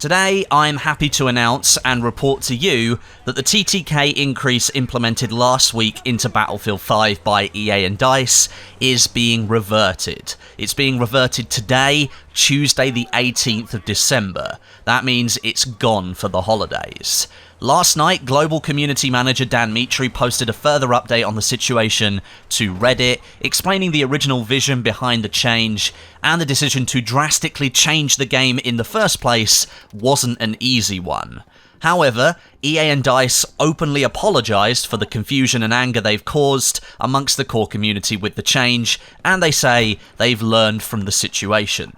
Today, I'm happy to announce and report to you that the TTK increase implemented last week into Battlefield 5 by EA and DICE is being reverted. It's being reverted today, Tuesday the 18th of December. That means it's gone for the holidays. Last night, Global Community Manager Dan Mitri posted a further update on the situation to Reddit, explaining the original vision behind the change, and the decision to drastically change the game in the first place wasn't an easy one. However, EA and DICE openly apologised for the confusion and anger they've caused amongst the core community with the change, and they say they've learned from the situation.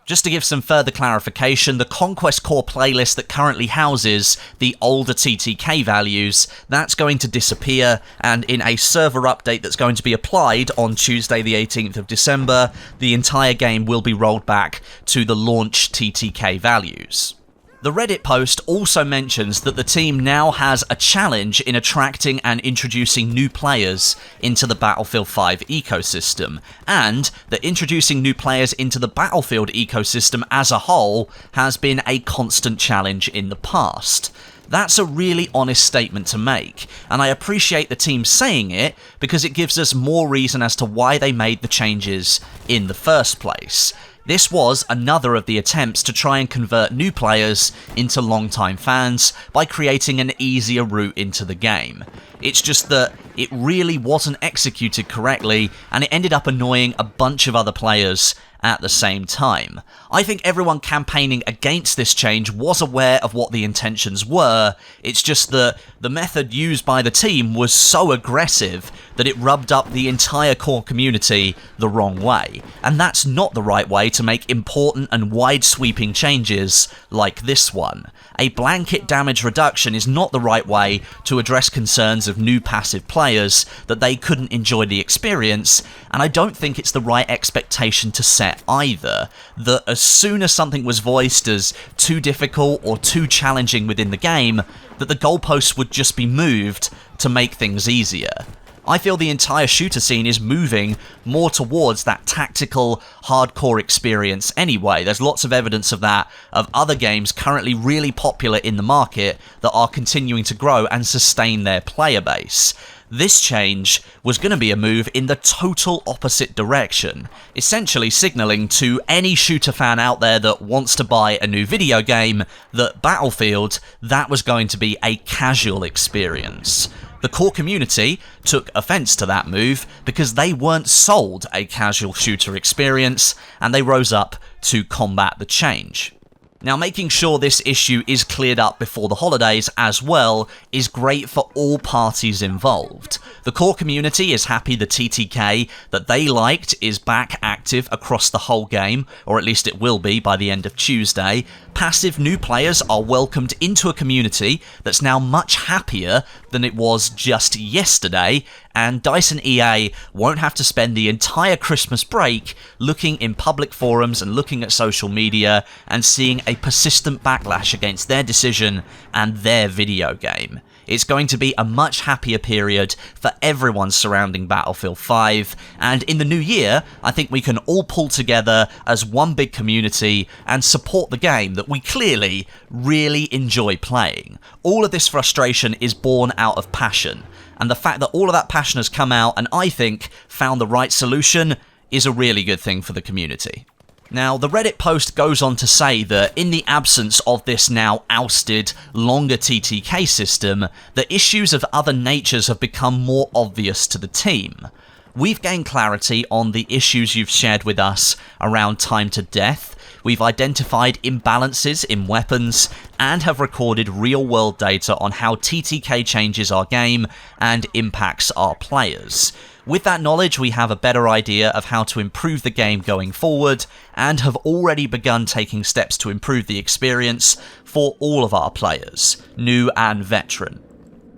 Just to give some further clarification, the Conquest Core playlist that currently houses the older TTK values, that's going to disappear, and in a server update that's going to be applied on Tuesday the 18th of December, the entire game will be rolled back to the launch TTK values. The Reddit post also mentions that the team now has a challenge in attracting and introducing new players into the Battlefield 5 ecosystem, and that introducing new players into the Battlefield ecosystem as a whole has been a constant challenge in the past. That's a really honest statement to make, and I appreciate the team saying it because it gives us more reason as to why they made the changes in the first place. This was another of the attempts to try and convert new players into long-time fans by creating an easier route into the game. It's just that it really wasn't executed correctly, and it ended up annoying a bunch of other players at the same time. I think everyone campaigning against this change was aware of what the intentions were, it's just that the method used by the team was so aggressive that it rubbed up the entire core community the wrong way. And that's not the right way to make important and wide-sweeping changes like this one. A blanket damage reduction is not the right way to address concerns of new passive players that they couldn't enjoy the experience, and I don't think it's the right expectation to set either, that as soon as something was voiced as too difficult or too challenging within the game, that the goalposts would just be moved to make things easier. I feel the entire shooter scene is moving more towards that tactical, hardcore experience anyway. There's lots of evidence of that, of other games currently really popular in the market that are continuing to grow and sustain their player base. This change was going to be a move in the total opposite direction, essentially signalling to any shooter fan out there that wants to buy a new video game that Battlefield, that was going to be a casual experience. The core community took offense to that move because they weren't sold a casual shooter experience, and they rose up to combat the change. Now, making sure this issue is cleared up before the holidays as well is great for all parties involved. The core community is happy the TTK that they liked is back active across the whole game, or at least it will be by the end of Tuesday. Passive new players are welcomed into a community that's now much happier than it was just yesterday, and DICE and EA won't have to spend the entire Christmas break looking in public forums and looking at social media and seeing a persistent backlash against their decision and their video game. It's going to be a much happier period for everyone surrounding Battlefield 5, and in the new year, I think we can all pull together as one big community and support the game that we clearly really enjoy playing. All of this frustration is born out of passion, and the fact that all of that passion has come out and I think found the right solution is a really good thing for the community. Now, the Reddit post goes on to say that in the absence of this now ousted, longer TTK system, the issues of other natures have become more obvious to the team. We've gained clarity on the issues you've shared with us around time to death, we've identified imbalances in weapons, and have recorded real-world data on how TTK changes our game and impacts our players. With that knowledge, we have a better idea of how to improve the game going forward, and have already begun taking steps to improve the experience for all of our players, new and veteran.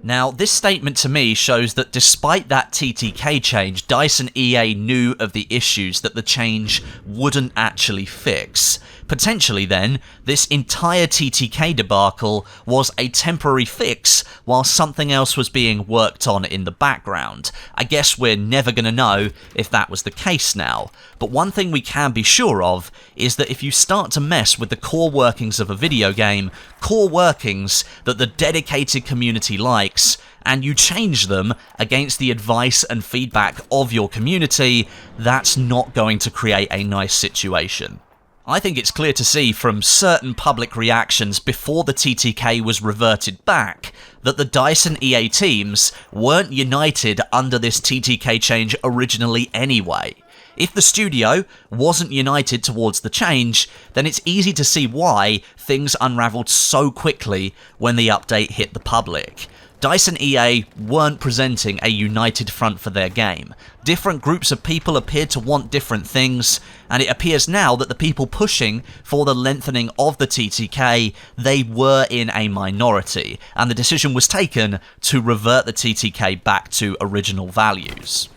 Now, this statement to me shows that despite that TTK change, DICE and EA knew of the issues that the change wouldn't actually fix. Potentially then, this entire TTK debacle was a temporary fix while something else was being worked on in the background. I guess we're never going to know if that was the case now, but one thing we can be sure of is that if you start to mess with the core workings of a video game, core workings that the dedicated community likes, and you change them against the advice and feedback of your community, that's not going to create a nice situation. I think it's clear to see from certain public reactions before the TTK was reverted back that the DICE and EA teams weren't united under this TTK change originally anyway. If the studio wasn't united towards the change, then it's easy to see why things unraveled so quickly when the update hit the public. DICE and EA weren't presenting a united front for their game. Different groups of people appeared to want different things, and it appears now that the people pushing for the lengthening of the TTK, they were in a minority, and the decision was taken to revert the TTK back to original values.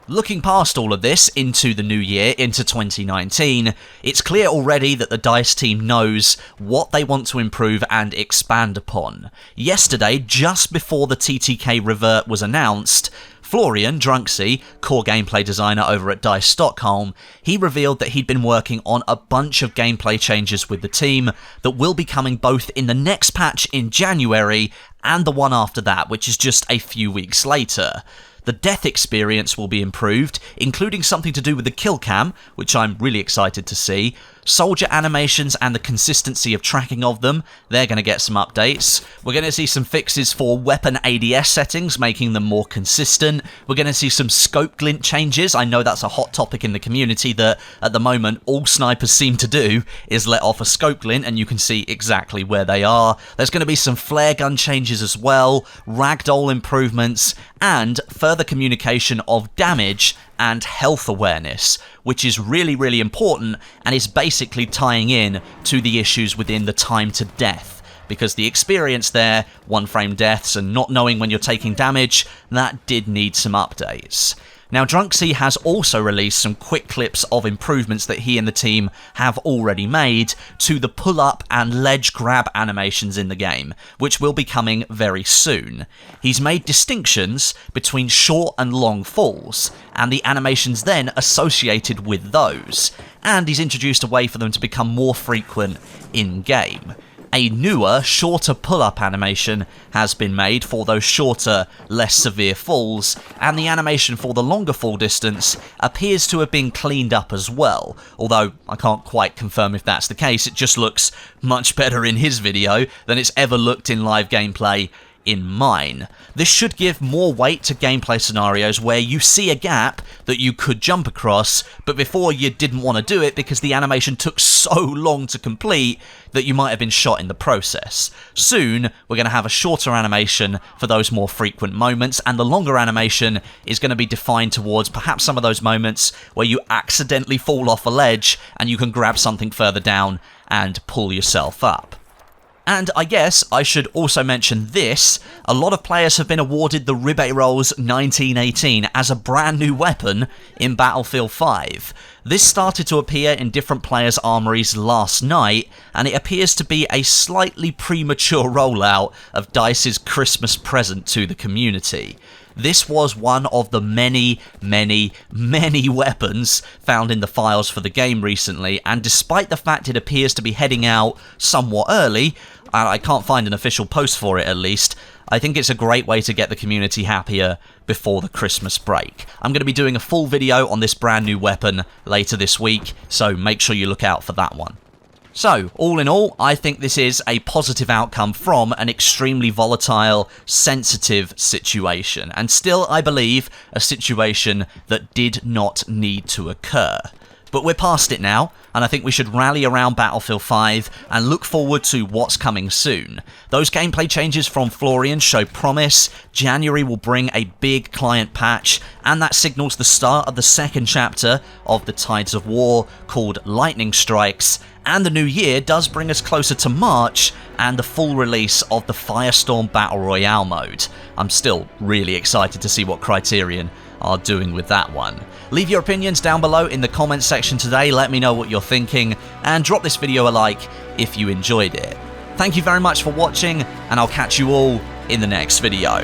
Looking past all of this into the new year, into 2019, it's clear already that the DICE team knows what they want to improve and expand upon. Yesterday, just before the TTK revert was announced, Florian Drunksy, core gameplay designer over at DICE Stockholm, he revealed that he'd been working on a bunch of gameplay changes with the team that will be coming both in the next patch in January and the one after that, which is just a few weeks later. The death experience will be improved, including something to do with the kill cam, which I'm really excited to see. Soldier animations and the consistency of tracking of them, they're going to get some updates. We're going to see some fixes for weapon ADS settings, making them more consistent. We're going to see some scope glint changes. I know that's a hot topic in the community that, at the moment, all snipers seem to do is let off a scope glint and you can see exactly where they are. There's going to be some flare gun changes as well, ragdoll improvements, and further communication of damage and health awareness, which is really, really important and is basically tying in to the issues within the time to death. Because the experience there, one-frame deaths and not knowing when you're taking damage, that did need some updates. Now, Drunksy has also released some quick clips of improvements that he and the team have already made to the pull-up and ledge grab animations in the game, which will be coming very soon. He's made distinctions between short and long falls, and the animations then associated with those, and he's introduced a way for them to become more frequent in-game. A newer, shorter pull-up animation has been made for those shorter, less severe falls, and the animation for the longer fall distance appears to have been cleaned up as well, although I can't quite confirm if that's the case. It just looks much better in his video than it's ever looked in live gameplay in mine. This should give more weight to gameplay scenarios where you see a gap that you could jump across, but before you didn't want to do it because the animation took so long to complete that you might have been shot in the process. Soon, we're going to have a shorter animation for those more frequent moments, and the longer animation is going to be defined towards perhaps some of those moments where you accidentally fall off a ledge and you can grab something further down and pull yourself up. And I guess I should also mention this, a lot of players have been awarded the Ribeyrolles 1918 as a brand new weapon in Battlefield 5. This started to appear in different players' armories last night, and it appears to be a slightly premature rollout of DICE's Christmas present to the community. This was one of the many weapons found in the files for the game recently, and despite the fact it appears to be heading out somewhat early, and I can't find an official post for it at least, I think it's a great way to get the community happier before the Christmas break. I'm going to be doing a full video on this brand new weapon later this week, so make sure you look out for that one. So, all in all, I think this is a positive outcome from an extremely volatile, sensitive situation, and still, I believe, a situation that did not need to occur. But we're past it now, and I think we should rally around Battlefield 5 and look forward to what's coming soon. Those gameplay changes from Florian show promise. January will bring a big client patch, and that signals the start of the second chapter of the Tides of War called Lightning Strikes, and the new year does bring us closer to March and the full release of the Firestorm Battle Royale mode. I'm still really excited to see what Criterion are doing with that one. Leave your opinions down below in the comments section today, let me know what you're thinking, and drop this video a like if you enjoyed it. Thank you very much for watching, and I'll catch you all in the next video.